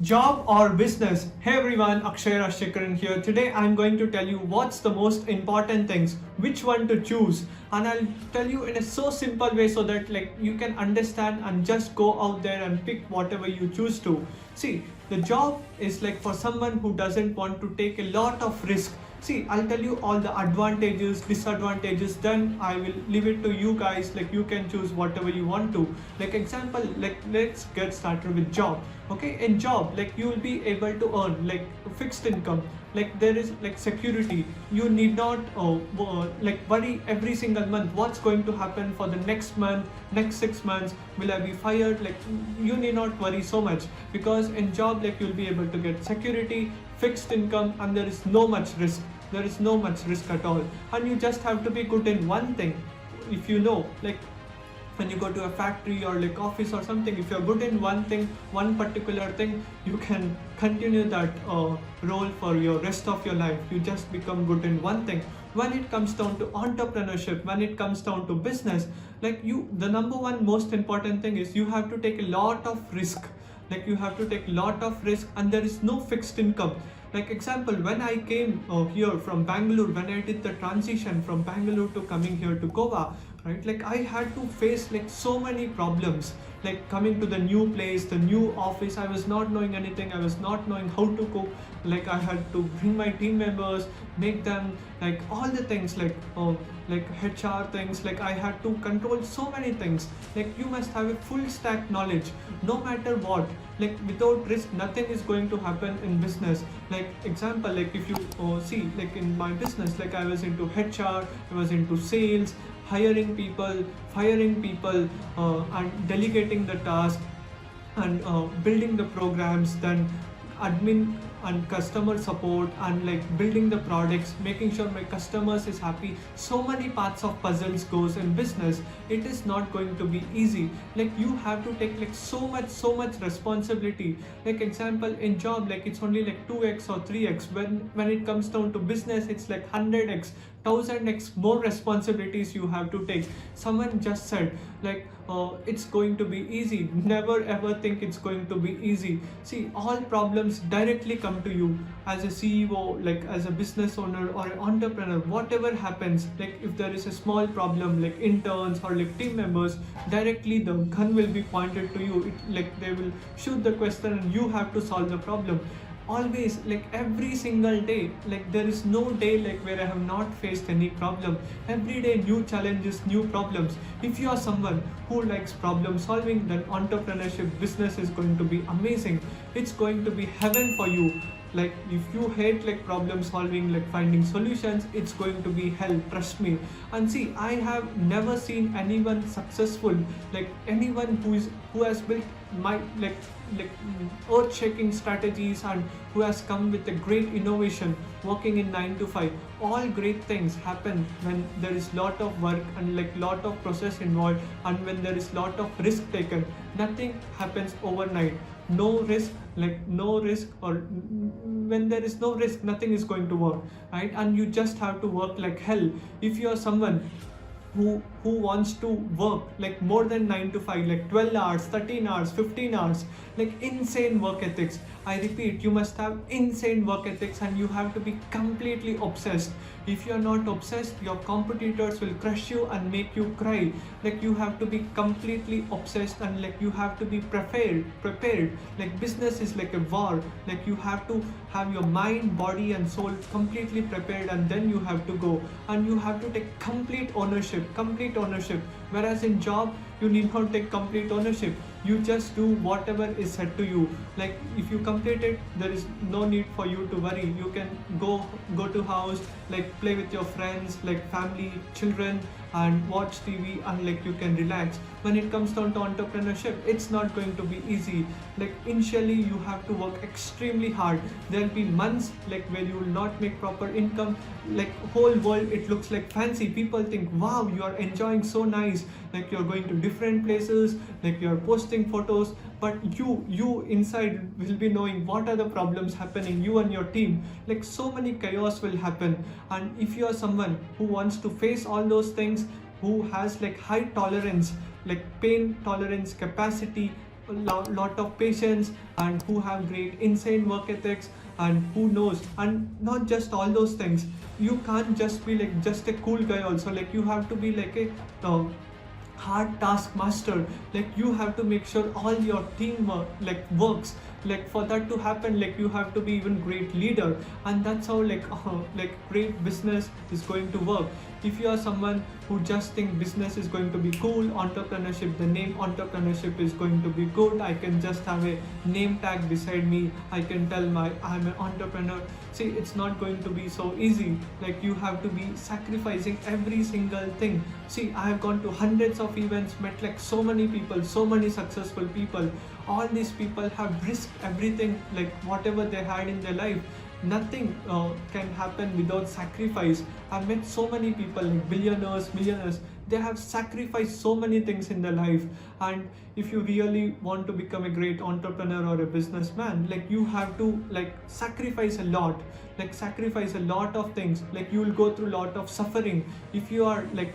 Job or business? Hey everyone, Akshay Rashekaran here. Today I'm going to tell you what's the most important things, which one to choose, and I'll tell you in a so simple way so that you can understand and just go out there and pick whatever you choose to. See, the job is like for someone who doesn't want to take a lot of risk. See, I'll tell you all the advantages, disadvantages, then I will leave it to you guys, you can choose whatever you want to. Example, let's get started with job. Okay, in job, you will be able to earn fixed income, there is security. You need not worry every single month what's going to happen for the next month, next 6 months, will I be fired. You need not worry so much, because in job you'll be able to get security, fixed income, and there is no much risk. There is no much risk at all, and you just have to be good in one thing. If you know, when you go to a factory or office or something, if you're good in one thing, one particular thing, you can continue that role for your rest of your life. You just become good in one thing. When it comes down to entrepreneurship, when it comes down to business, the number one most important thing is you have to take a lot of risk. You have to take a lot of risk, and there is no fixed income. Example, when I came here from Bangalore, when I did the transition from Bangalore to coming here to Goa, right, I had to face so many problems. Coming to the new place, the new office, I was not knowing anything. I was not knowing how to cook. I had to bring my team members, make them all the things, HR things. I had to control so many things. You must have a full stack knowledge, no matter what. Without risk, nothing is going to happen in business. Example, if you see, in my business, I was into HR, I was into sales, hiring people, firing people, and delegating the task, and building the programs, then admin and customer support, and building the products, making sure my customers is happy. So many parts of puzzles goes in business. It is not going to be easy. You have to take so much responsibility. Example, in job, it's only 2x or 3x. When it comes down to business, it's 100x, 1000x more responsibilities you have to take. Someone just said it's going to be easy. Never ever think it's going to be easy. See, all problems directly come to you as a CEO, as a business owner or an entrepreneur. Whatever happens, if there is a small problem, interns or team members, directly the gun will be pointed to you. They will shoot the question and you have to solve the problem. Always, every single day, there is no day where I have not faced any problem. Every day new challenges, new problems. If you are someone who likes problem solving, then entrepreneurship business is going to be amazing. It's going to be heaven for you. If you hate problem solving, finding solutions, it's going to be hell, trust me. And see, I have never seen anyone successful, anyone who has built my earth-shaking strategies, and who has come with a great innovation, working in 9 to 5. All great things happen when there is lot of work and lot of process involved, and when there is lot of risk taken. Nothing happens overnight. No risk, or when there is no risk, nothing is going to work, right? And you just have to work like hell. If you are someone who wants to work more than 9 to 5, 12 hours, 13 hours, 15 hours, insane work ethics. I repeat, you must have insane work ethics, and you have to be completely obsessed. If you are not obsessed, your competitors will crush you and make you cry. You have to be completely obsessed, and you have to be prepared. Business is like a war. You have to have your mind, body and soul completely prepared, and then you have to go, and you have to take complete ownership. Whereas in job, you need not take complete ownership. You just do whatever is said to you. If you complete it, there is no need for you to worry. You can go to house, play with your friends, family, children, and watch TV, and you can relax. When it comes down to entrepreneurship, it's not going to be easy. Initially you have to work extremely hard. There'll be months where you will not make proper income. Whole world, it looks fancy. People think, wow, you are enjoying so nice, you're going to different places, you're posting photos, but you inside will be knowing what are the problems happening. You and your team, so many chaos will happen. And if you are someone who wants to face all those things, who has high tolerance, pain tolerance capacity, lot of patience, and who have great insane work ethics, and who knows. And not just all those things, you can't just be like just a cool guy also. Like you have to be like a hard task master. Like you have to make sure all your team like works. Like for that to happen, like you have to be even great leader. And that's how like great business is going to work. If you are someone who just think business is going to be cool, entrepreneurship, the name entrepreneurship is going to be good, I can just have a name tag beside me, I can tell I'm an entrepreneur. See, it's not going to be so easy. Like you have to be sacrificing every single thing. See, I have gone to hundreds of events, met like so many people, so many successful people. All these people have risked everything, like whatever they had in their life. Nothing can happen without sacrifice. I've met so many people like billionaires, millionaires. They have sacrificed so many things in their life. And if you really want to become a great entrepreneur or a businessman, like you have to like sacrifice a lot, like sacrifice a lot of things. Like you will go through a lot of suffering. If you are like,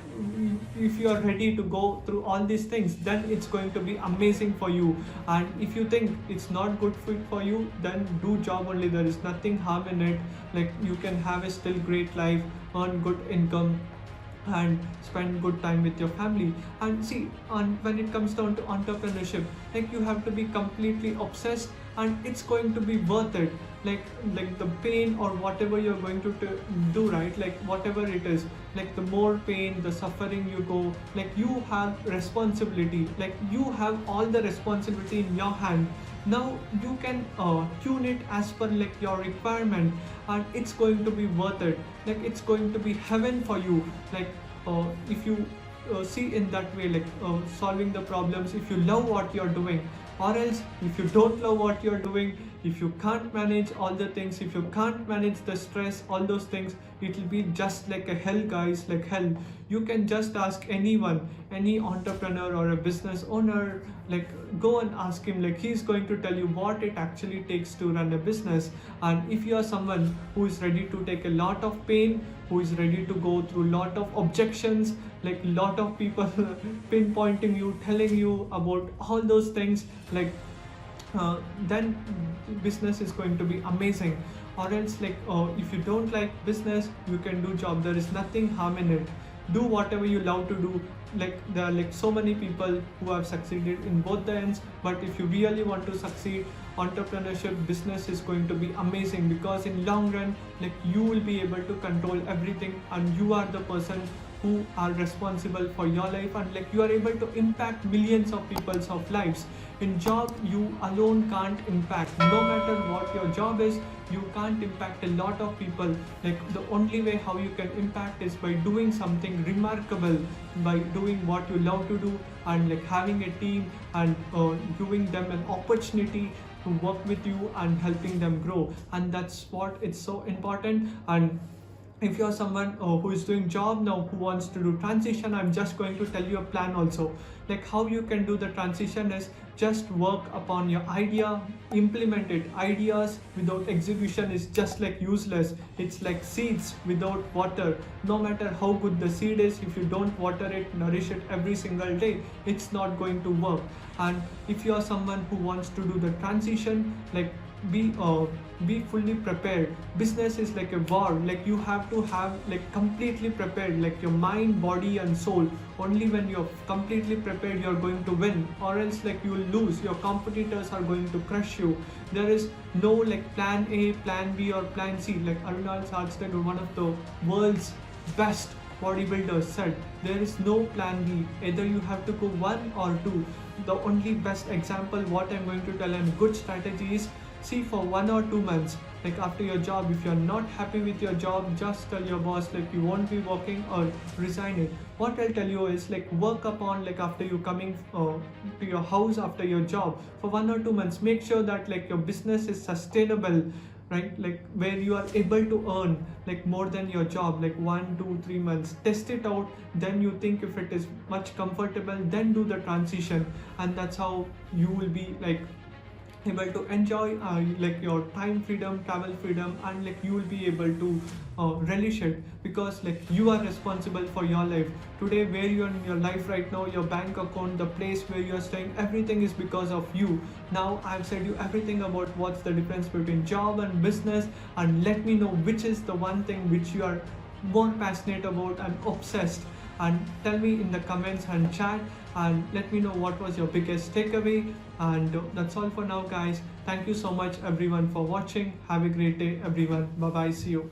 if you are ready to go through all these things, then it's going to be amazing for you. And if you think it's not good fit for you, then do job only. There is nothing harm in it. Like you can have a still great life, earn good income, and spend good time with your family. And see, on when it comes down to entrepreneurship, like you have to be completely obsessed, and it's going to be worth it. Like the pain or whatever you're going to do, right? Like whatever it is, like the more pain, the suffering you go, like you have responsibility, like you have all the responsibility in your hand. Now you can tune it as per like your requirement, and it's going to be worth it. Like it's going to be heaven for you. Like if you see in that way, like solving the problems, if you love what you're doing. Or else if you don't love what you're doing, if you can't manage all the things, if you can't manage the stress, all those things, it will be just like a hell, guys, like hell. You can just ask anyone, any entrepreneur or a business owner, like go and ask him. Like he's going to tell you what it actually takes to run a business. And if you are someone who is ready to take a lot of pain, who is ready to go through a lot of objections, like lot of people pinpointing you, telling you about all those things, like then business is going to be amazing. Or else like if you don't like business, you can do job. There is nothing harm in it. Do whatever you love to do. Like there are like so many people who have succeeded in both the ends. But if you really want to succeed, entrepreneurship business is going to be amazing, because in long run, like you will be able to control everything, and you are the person who are responsible for your life, and like you are able to impact millions of people's of lives. In job, you alone can't impact. No matter what your job is, you can't impact a lot of people. Like the only way how you can impact is by doing something remarkable, by doing what you love to do, and like having a team, and giving them an opportunity to work with you and helping them grow. And that's what it's so important. And if you're someone who is doing job now, who wants to do transition, I'm just going to tell you a plan also. Like how you can do the transition is just work upon your idea, implement it. Ideas without execution is just like useless. It's like seeds without water. No matter how good the seed is, if you don't water it, nourish it every single day, it's not going to work. And if you are someone who wants to do the transition, like be fully prepared. Business is like a war. Like you have to have like completely prepared, like your mind, body and soul. Only when you're completely prepared, you're going to win. Or else like you will lose. Your competitors are going to crush you. There is no like plan A, plan B or plan C. Like Arnold Schwarzenegger, one of the world's best bodybuilders, said there is no plan B. Either you have to go 1 or 2. The only best example what I'm going to tell, and good strategy is, see, for 1 or 2 months, like after your job, if you're not happy with your job, just tell your boss like you won't be working, or resign it. What I'll tell you is like work upon, like after you coming to your house after your job for 1 or 2 months, make sure that like your business is sustainable, right? Like where you are able to earn like more than your job, like 1, 2, 3 months. Test it out. Then you think if it is much comfortable, then do the transition. And that's how you will be like able to enjoy like your time freedom, travel freedom, and like you will be able to relish it, because like you are responsible for your life today. Where you are in your life right now, your bank account, the place where you are staying, everything is because of you. Now I've said you everything about what's the difference between job and business, and let me know which is the one thing which you are more passionate about and obsessed, and tell me in the comments and chat, and let me know what was your biggest takeaway. And that's all for now, guys. Thank you so much everyone for watching. Have a great day everyone. Bye bye, see you.